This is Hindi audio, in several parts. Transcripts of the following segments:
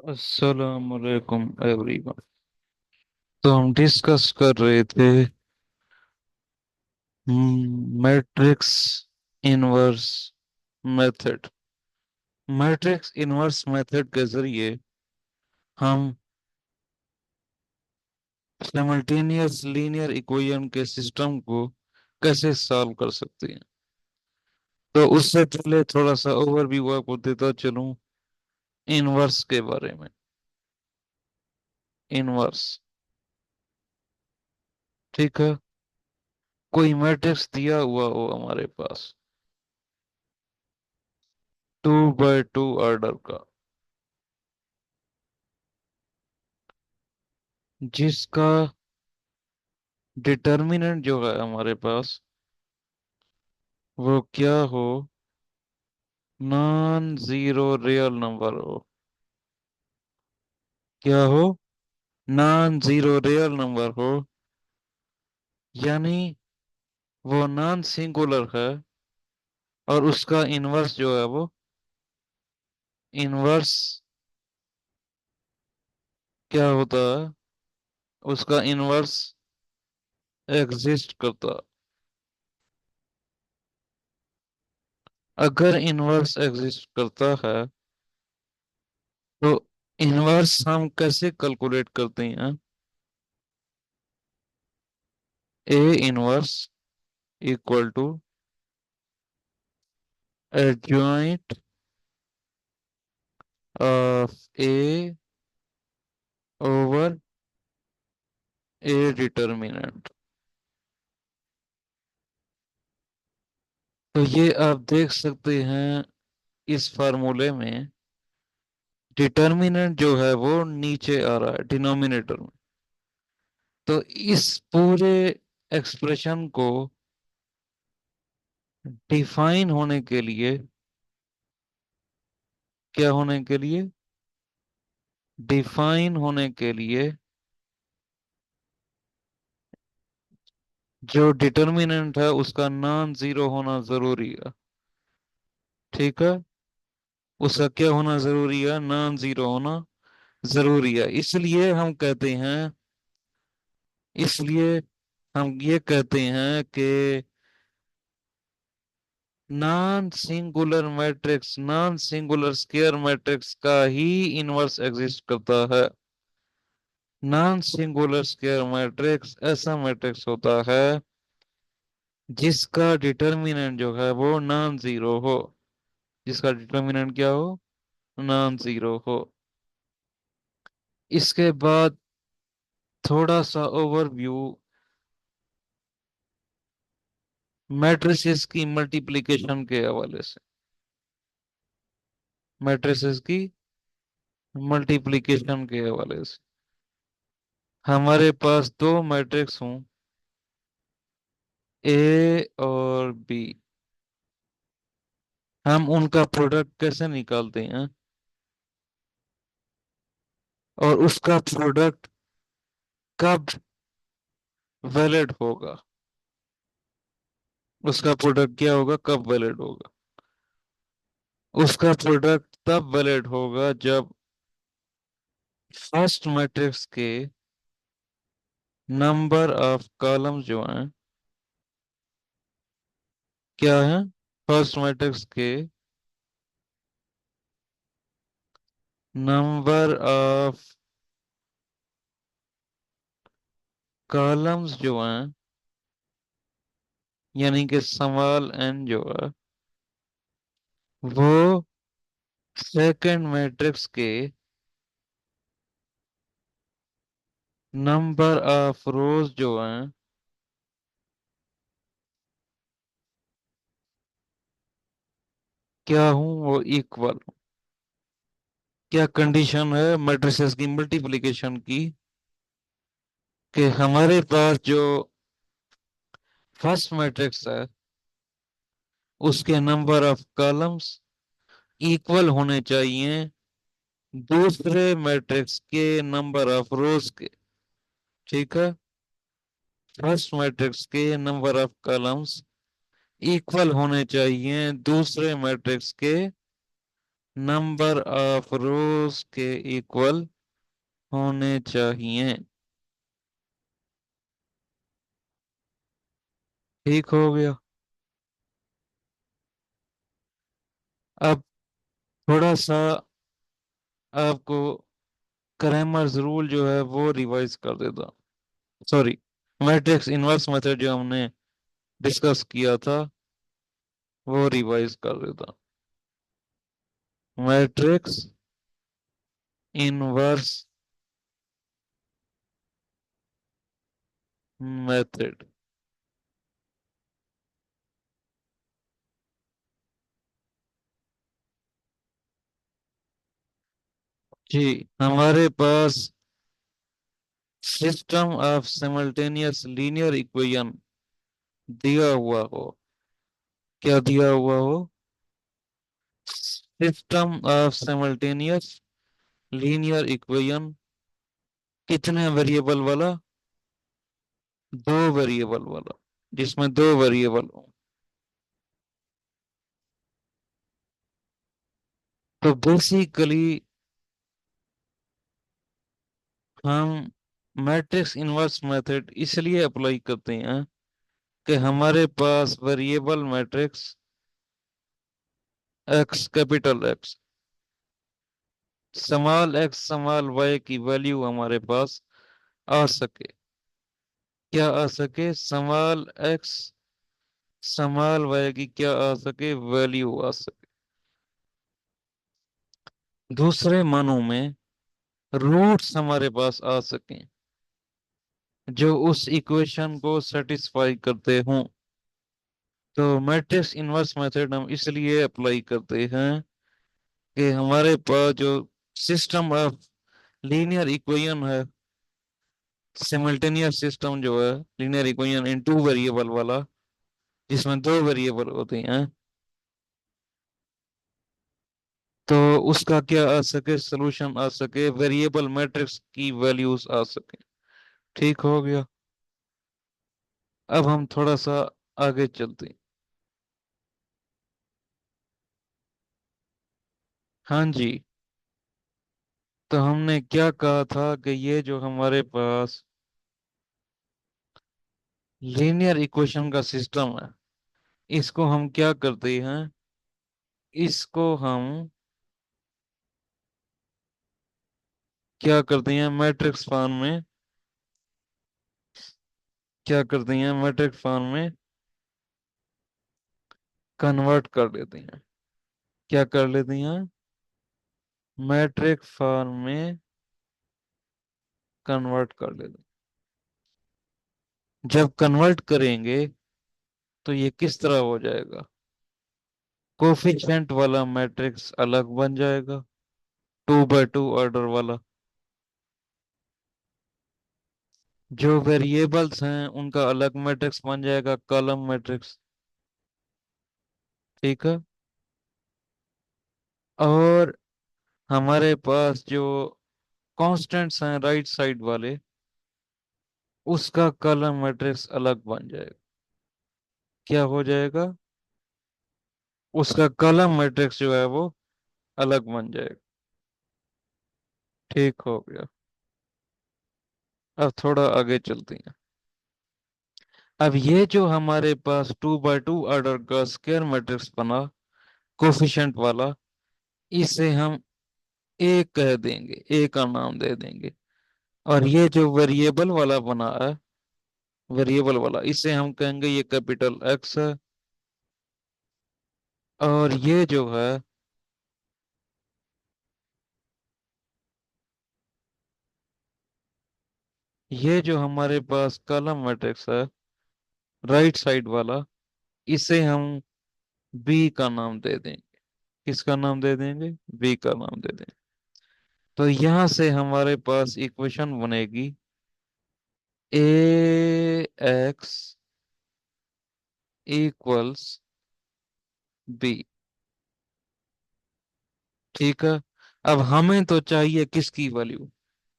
अस्सलामुअलैकुम एवरीवन। तो हम डिस्कस कर रहे थे matrix inverse method. Matrix inverse method के जरिए हम साइमल्टेनियस लीनियर इक्वेशन के सिस्टम को कैसे सॉल्व कर सकते हैं। तो उससे पहले थोड़ा सा ओवरव्यू आपको देता चलूं इनवर्स के बारे में। इनवर्स, ठीक है। कोई मैट्रिक्स दिया हुआ हो हमारे पास 2 बाय 2 ऑर्डर का, जिसका डिटर्मिनेंट जो है हमारे पास वो क्या हो, नॉन जीरो रियल नंबर हो। क्या हो? नॉन जीरो रियल नंबर हो, यानी वो नॉन सिंगुलर है। और उसका इनवर्स जो है वो इनवर्स क्या होता है, उसका इनवर्स एग्जिस्ट करता। अगर इनवर्स एग्जिस्ट करता है तो इनवर्स हम कैसे कैलकुलेट करते हैं? A inverse equal to adjoint of A over A determinant. तो ये आप देख सकते हैं इस फार्मूले में डिटर्मिनेंट जो है वो नीचे आ रहा है डिनोमिनेटर में। तो इस पूरे एक्सप्रेशन को डिफाइन होने के लिए, क्या होने के लिए, डिफाइन होने के लिए जो डिटर्मिनेंट है उसका नॉन जीरो होना जरूरी है। ठीक है, उसका क्या होना जरूरी है? नॉन जीरो होना जरूरी है। इसलिए हम ये कहते हैं कि नॉन सिंगुलर स्क्वायर मैट्रिक्स का ही इनवर्स एग्जिस्ट करता है। नॉन सिंगुलर स्क्वायर मैट्रिक्स ऐसा मैट्रिक्स होता है जिसका डिटर्मिनेंट जो है वो नॉन जीरो हो। जिसका डिटर्मिनेंट क्या हो? नॉन जीरो हो। इसके बाद थोड़ा सा ओवरव्यू मैट्रिसेस की मल्टीप्लिकेशन के हवाले से। मैट्रिसेस की मल्टीप्लिकेशन के हवाले से हमारे पास दो मैट्रिक्स हों, ए और बी, हम उनका प्रोडक्ट कैसे निकालते हैं? और उसका प्रोडक्ट कब वैलिड होगा? उसका प्रोडक्ट क्या होगा, कब वैलिड होगा? उसका प्रोडक्ट तब वैलिड होगा जब फर्स्ट मैट्रिक्स के नंबर ऑफ कॉलम्स जो हैं, क्या है, फर्स्ट मैट्रिक्स के नंबर ऑफ कॉलम्स जो हैं, यानी कि स्मॉल एन जो है वो सेकंड मैट्रिक्स के नंबर ऑफ रोज जो हैं, क्या हूं, वो इक्वल। क्या कंडीशन है मैट्रिसेस की मल्टीप्लिकेशन की? कि हमारे पास जो फर्स्ट मैट्रिक्स है उसके नंबर ऑफ कॉलम्स इक्वल होने चाहिए दूसरे मैट्रिक्स के नंबर ऑफ रोज के। ठीक है, फर्स्ट मैट्रिक्स के नंबर ऑफ कॉलम्स इक्वल होने चाहिए दूसरे मैट्रिक्स के नंबर ऑफ रोज के इक्वल होने चाहिए। ठीक हो गया। अब थोड़ा सा आपको क्रैमर्स रूल जो है वो रिवाइज कर देता। सॉरी, मैट्रिक्स इनवर्स मेथड जो हमने डिस्कस किया था वो रिवाइज कर देता। Matrix inverse method. जी, हमारे पास system of simultaneous linear equation दिया हुआ हो। क्या दिया हुआ हो? System of simultaneous linear equation. कितने वेरिएबल वाला? दो वेरिएबल वाला, जिसमें दो वेरिएबल हो। तो बेसिकली हम मैट्रिक्स इनवर्स मेथड इसलिए अप्लाई करते हैं कि हमारे पास variable matrix X, capital X, small X small Y की वैल्यू हमारे पास आ सके। क्या आ सके? स्मॉल एक्स स्मॉल वाई की क्या आ सके? वैल्यू आ सके। दूसरे मानों में रूट्स हमारे पास आ सकें जो उस इक्वेशन को सेटिस्फाई करते हों। तो मैट्रिक्स इनवर्स मेथड हम इसलिए अप्लाई करते हैं कि हमारे पास जो सिस्टम ऑफ लीनियर इक्वेशन है, सिमल्टेनियस सिस्टम जो है linear equation in two variable वाला, जिसमें दो वेरिएबल होते हैं, तो उसका क्या आ सके? सोल्यूशन आ सके, वेरिएबल मैट्रिक्स की वैल्यूज आ सके। ठीक हो गया। अब हम थोड़ा सा आगे चलते हैं। हाँ जी। तो हमने क्या कहा था कि ये जो हमारे पास लीनियर इक्वेशन का सिस्टम है, इसको हम क्या करते हैं? इसको हम क्या करते हैं? मैट्रिक्स फॉर्म में क्या करते हैं? मैट्रिक्स फॉर्म में कन्वर्ट कर देते हैं। क्या कर लेते हैं? मैट्रिक्स फॉर्म में कन्वर्ट कर लेते हैं। जब कन्वर्ट करेंगे तो ये किस तरह हो जाएगा? कोफिशिएंट वाला मैट्रिक्स अलग बन जाएगा, टू बाय टू ऑर्डर वाला। जो वेरिएबल्स हैं उनका अलग मैट्रिक्स बन जाएगा, कॉलम मैट्रिक्स। ठीक है। और हमारे पास जो कांस्टेंट्स हैं राइट साइड वाले, उसका कॉलम मैट्रिक्स अलग बन जाएगा। क्या हो जाएगा? उसका कॉलम मैट्रिक्स जो है वो अलग बन जाएगा। ठीक हो गया। अब थोड़ा आगे चलते हैं। अब ये जो हमारे पास टू बाय टू ऑर्डर का स्क्वायर मैट्रिक्स बना, कोफिशिएंट वाला, इसे हम ए कह देंगे, ए का नाम दे देंगे। और ये जो वेरिएबल वाला बना है, वेरिएबल वाला, इसे हम कहेंगे ये कैपिटल एक्स है। और ये जो है, ये जो हमारे पास कॉलम मैट्रिक्स है राइट साइड वाला, इसे हम बी का नाम दे देंगे। किसका नाम दे देंगे? बी का नाम दे देंगे। तो यहां से हमारे पास इक्वेशन बनेगी ए एक्स इक्वल्स बी। ठीक है। अब हमें तो चाहिए किसकी वैल्यू?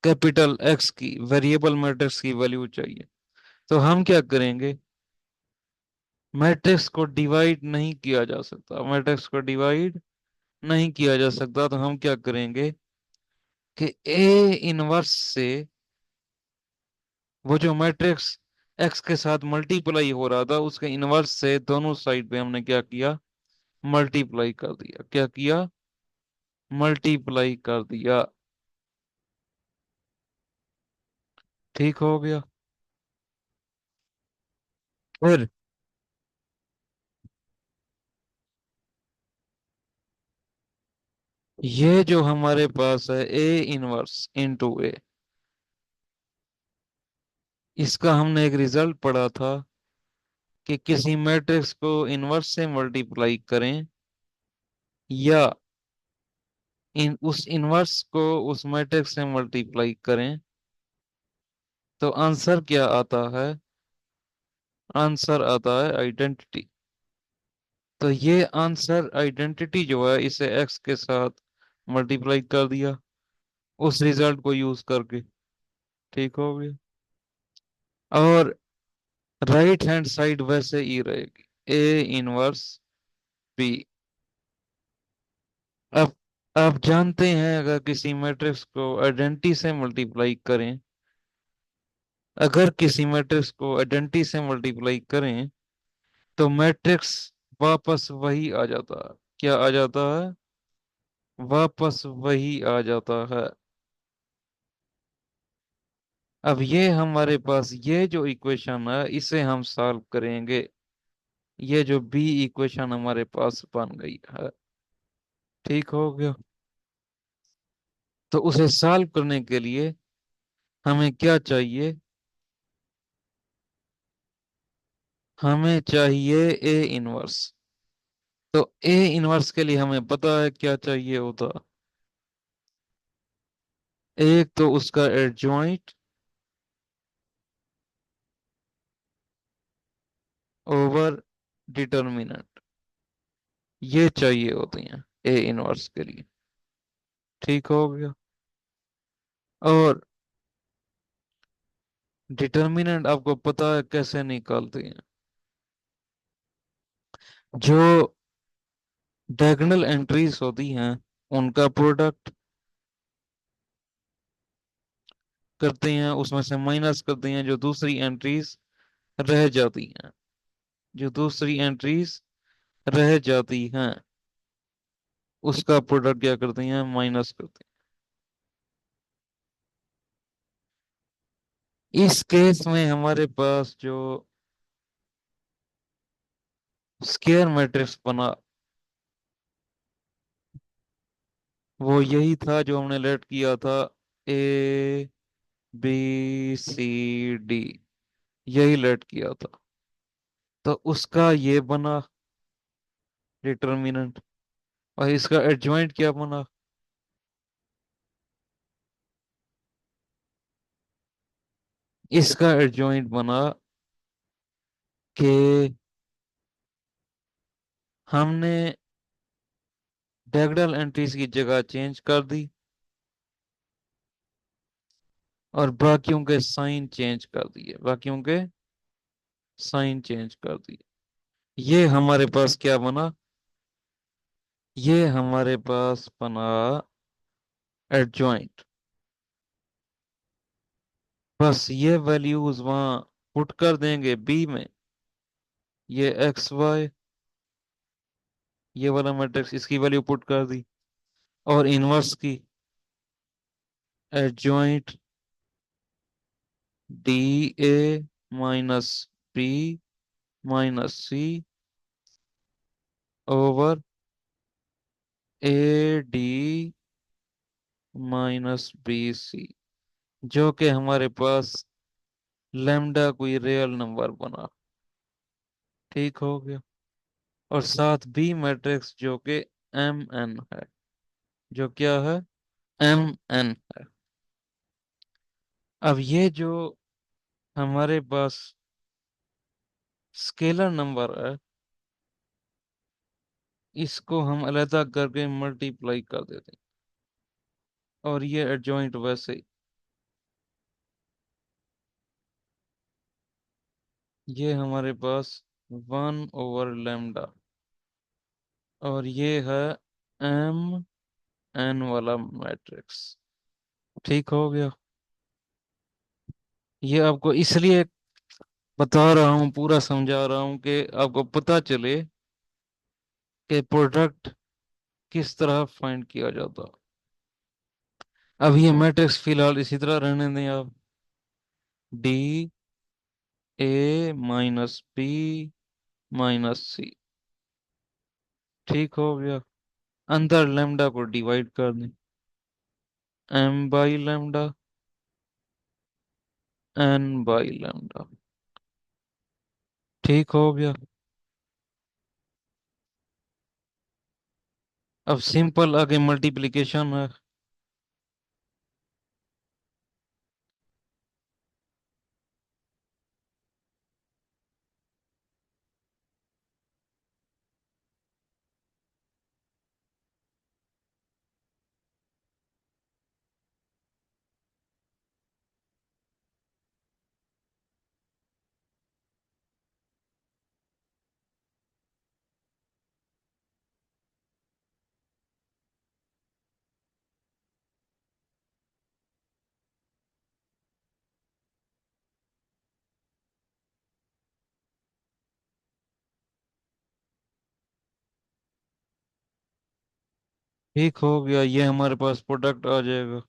कैपिटल एक्स की, वेरिएबल मैट्रिक्स की वैल्यू चाहिए। तो हम क्या करेंगे? मैट्रिक्स को डिवाइड नहीं किया जा सकता, मैट्रिक्स को डिवाइड नहीं किया जा सकता, तो हम क्या करेंगे कि ए इनवर्स से वो जो मैट्रिक्स एक्स के साथ मल्टीप्लाई हो रहा था उसके इनवर्स से दोनों साइड पे हमने क्या किया, मल्टीप्लाई कर दिया। क्या किया, मल्टीप्लाई कर दिया। ठीक हो गया। फिर ये जो हमारे पास है ए इनवर्स इनटू ए, इसका हमने एक रिजल्ट पढ़ा था कि किसी मैट्रिक्स को इनवर्स से मल्टीप्लाई करें या इन उस इनवर्स को उस मैट्रिक्स से मल्टीप्लाई करें, तो आंसर क्या आता है, आंसर आता है आइडेंटिटी। तो ये आंसर आइडेंटिटी जो है इसे एक्स के साथ मल्टीप्लाई कर दिया उस रिजल्ट को यूज करके। ठीक हो गया। और राइट हैंड साइड वैसे ही रहेगी, ए इनवर्स बी। अब आप जानते हैं अगर किसी मैट्रिक्स को आइडेंटिटी से मल्टीप्लाई करें, अगर किसी मैट्रिक्स को आइडेंटिटी से मल्टीप्लाई करें तो मैट्रिक्स वापस वही आ जाता है। क्या आ जाता है, वापस वही आ जाता है। अब ये हमारे पास ये जो इक्वेशन है इसे हम सॉल्व करेंगे। ये जो बी इक्वेशन हमारे पास बन गई है। ठीक हो गया। तो उसे सॉल्व करने के लिए हमें क्या चाहिए, हमें चाहिए ए इनवर्स। तो ए इनवर्स के लिए हमें पता है क्या चाहिए होता, एक तो उसका एडजॉइंट ओवर डिटर्मिनेंट, ये चाहिए होती हैं ए इनवर्स के लिए। ठीक हो गया। और डिटर्मिनेंट आपको पता है कैसे निकालते हैं, जो डायगोनल एंट्रीज होती हैं उनका प्रोडक्ट करते हैं, उसमें से माइनस करते हैं जो दूसरी एंट्रीज रह जाती हैं, जो दूसरी एंट्रीज रह जाती हैं उसका प्रोडक्ट क्या करते हैं, माइनस करते हैं। इस केस में हमारे पास जो स्केयर मैट्रिक्स बना वो यही था जो हमने लेट किया था, ए बी सी डी, यही लेट किया था। तो उसका ये बना डिटर्मिनेंट, और इसका एडजॉइंट क्या बना, इसका एडजॉइंट बना कि हमने डायगोनल एंट्रीज की जगह चेंज कर दी और बाकियों के साइन चेंज कर दिए, बाकियों के साइन चेंज कर दिए। ये हमारे पास क्या बना, ये हमारे पास बना एडजॉइंट। बस ये वैल्यूज वहां पुट कर देंगे बी में, ये एक्स वाई, ये वाला मैट्रिक्स इसकी वैल्यू पुट कर दी, और इनवर्स की adjoint D A minus B minus C over A D minus B C, जो कि हमारे पास लैम्डा कोई रियल नंबर बना। ठीक हो गया। और साथ बी मैट्रिक्स जो कि एम एन है, जो क्या है, एम एन है। अब ये जो हमारे पास स्केलर नंबर है इसको हम अलहदा करके मल्टीप्लाई कर देते हैं, और ये एडजॉइंट वैसे ही, ये हमारे पास 1/λ, और ये है एम एन वाला मैट्रिक्स। ठीक हो गया। ये आपको इसलिए बता रहा हूँ, पूरा समझा रहा हूँ कि आपको पता चले कि प्रोडक्ट किस तरह फाइंड किया जाता। अब ये मैट्रिक्स फिलहाल इसी तरह रहने दें आप। D A minus B minus C. ठीक हो गया। अंदर लेमडा को डिवाइड कर दें। M by lambda, N by lambda. ठीक हो गया। अब सिंपल आगे मल्टीप्लिकेशन है। ठीक हो गया, ये हमारे पास प्रोडक्ट आ जाएगा।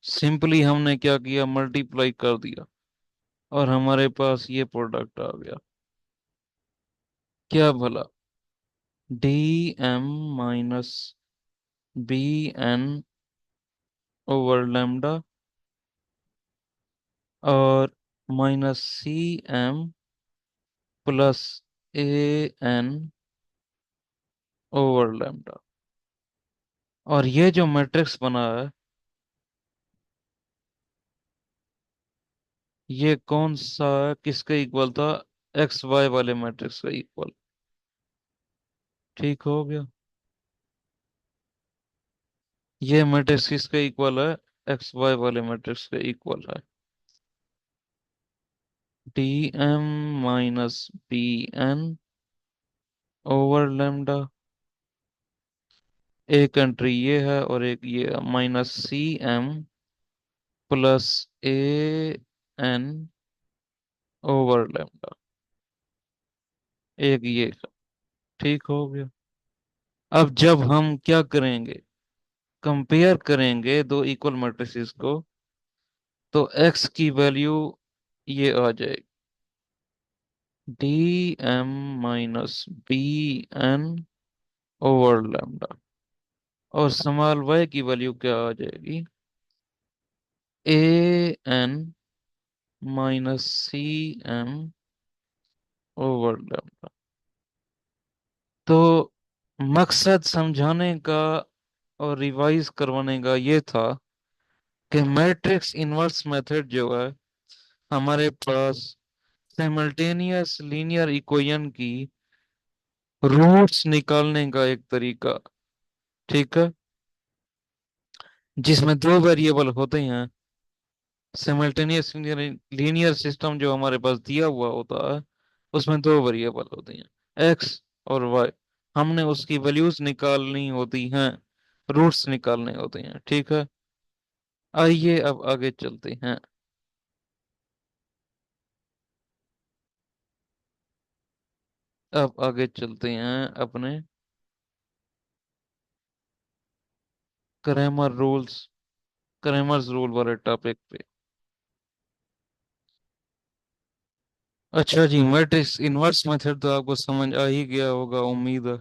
सिंपली हमने क्या किया, मल्टीप्लाई कर दिया और हमारे पास ये प्रोडक्ट आ गया। क्या भला, D M minus B N over lambda और minus C M plus A N over lambda. और ये जो मैट्रिक्स बना है, ये कौन सा है, किसके इक्वल था? एक्स वाई वाले मैट्रिक्स का इक्वल। ठीक हो गया। ये मैट्रिक्स किसके इक्वल है? एक्स वाई वाले मैट्रिक्स के इक्वल है। D M minus B N over lambda. एक एंट्री ये है और एक ये, minus C M plus A N over lambda. एक ये का। ठीक हो गया। अब जब हम क्या करेंगे, कंपेयर करेंगे दो इक्वल मैट्रिसेस को, तो x की वैल्यू ये आ जाएगी, D M minus B N over lambda. और स्मॉल y की वैल्यू क्या आ जाएगी, A N minus C M over lambda. तो मकसद समझाने का और रिवाइज करवाने का ये था कि मैट्रिक्स इनवर्स मेथड जो है हमारे पास साइमल्टेनियस लीनियर इक्वेशन की रूट्स निकालने का एक तरीका। ठीक है, जिसमें दो वेरिएबल होते हैं। साइमल्टेनियस लीनियर सिस्टम जो हमारे पास दिया हुआ होता है, उसमें दो वेरिएबल होते हैं, एक्स और वाई। हमने उसकी वैल्यूज निकालनी होती हैं, रूट्स निकालने होते हैं। ठीक है, आइए अब आगे चलते हैं। अब आगे चलते हैं अपने क्रैमर रूल्स, क्रैमर्स रूल वाले टॉपिक पे। अच्छा जी, मैट्रिक्स इनवर्स मेथड तो आपको समझ आ ही गया होगा, उम्मीद है।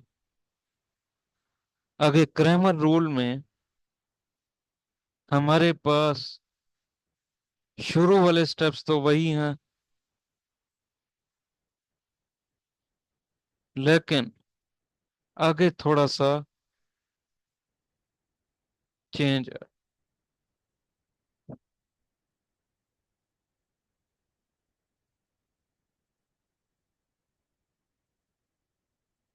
आगे क्रैमर रूल में हमारे पास शुरू वाले स्टेप्स तो वही हैं, लेकिन आगे थोड़ा सा चेंज है।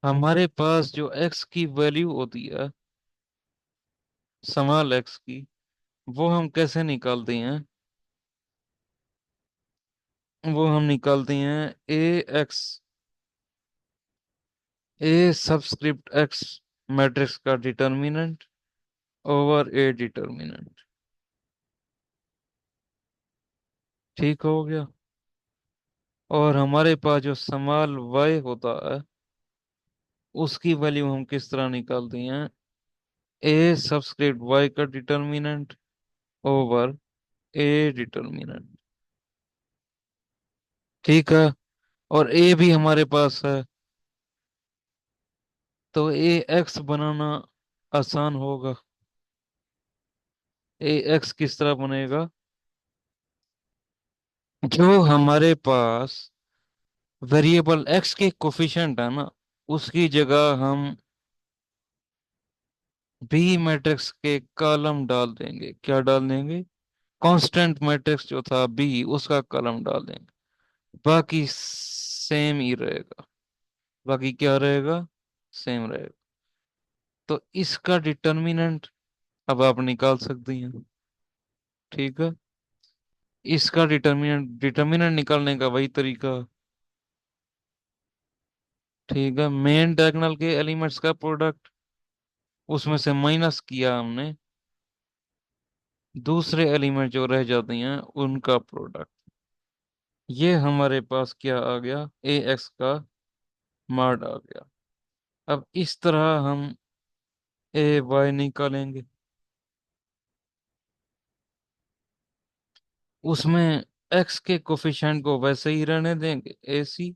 हमारे पास जो एक्स की वैल्यू होती है, स्मॉल एक्स की, वो हम कैसे निकालते हैं? वो हम निकालते हैं ए एक्स ए सबस्क्रिप्ट एक्स मैट्रिक्स का डिटर्मिनेंट ओवर ए डिटर्मिनेंट। ठीक हो गया। और हमारे पास जो स्मॉल y होता है उसकी वैल्यू हम किस तरह निकालते हैं? ए सबस्क्रिप्ट y का डिटर्मिनेंट ओवर ए डिटर्मिनेंट। ठीक है। और ए भी हमारे पास है, तो ए एक्स बनाना आसान होगा। ए एक्स किस तरह बनेगा? जो हमारे पास वेरिएबल एक्स के कोफिशिएंट है ना, उसकी जगह हम बी मैट्रिक्स के कॉलम डाल देंगे। क्या डाल देंगे? कांस्टेंट मैट्रिक्स जो था बी, उसका कॉलम डाल देंगे। बाकी सेम ही रहेगा। बाकी क्या रहेगा? सेम रहेगा। तो इसका डिटर्मिनेंट अब आप निकाल सकती हैं। ठीक है। इसका डिटर्मिनेंट निकालने का वही तरीका। ठीक है, मेन डायगोनल के एलिमेंट्स का प्रोडक्ट, उसमें से माइनस किया हमने दूसरे एलिमेंट जो रह जाते हैं उनका प्रोडक्ट। ये हमारे पास क्या आ गया? ए एक्स का मॉड आ गया। अब इस तरह हम ए वाई निकालेंगे। उसमें एक्स के कोफिशिएंट को वैसे ही रहने देंगे ए सी,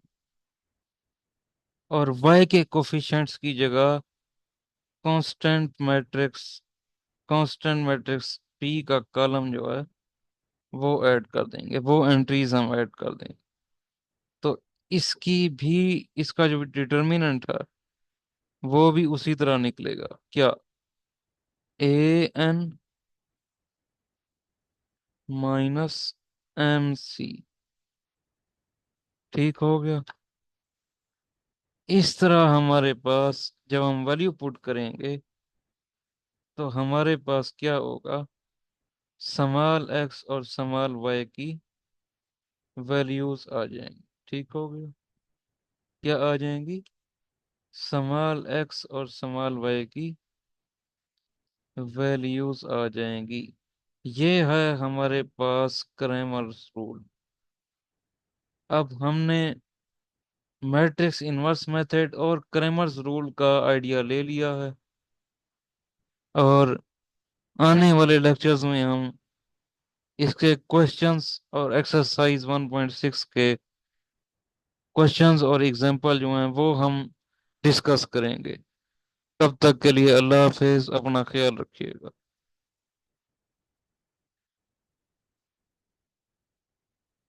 और वाई के कोफिशिएंट्स की जगह constant matrix constant matrix P का कॉलम जो है वो ऐड कर देंगे, वो एंट्रीज हम ऐड कर देंगे। तो इसकी भी, इसका जो डिटर्मिनेंट है वो भी उसी तरह निकलेगा। क्या? ए एन माइनस एम सी। ठीक हो गया। इस तरह हमारे पास जब हम वैल्यू पुट करेंगे तो हमारे पास क्या होगा? स्मॉल एक्स और स्मॉल वाई की वैल्यूज आ जाएंगी। ठीक हो गया। क्या आ जाएंगी? स्मॉल एक्स और स्मॉल वाई की वैल्यूज आ जाएंगी। ये है हमारे पास क्रैमर्स रूल। अब हमने मैट्रिक्स इनवर्स मेथड और क्रैमर्स रूल का आइडिया ले लिया है, और आने वाले लेक्चर्स में हम इसके क्वेश्चंस और एक्सरसाइज 1.6 के क्वेश्चंस और एग्जाम्पल जो हैं वो हम डिस्कस करेंगे। तब तक के लिए अल्लाह हाफिज, अपना ख्याल रखिएगा।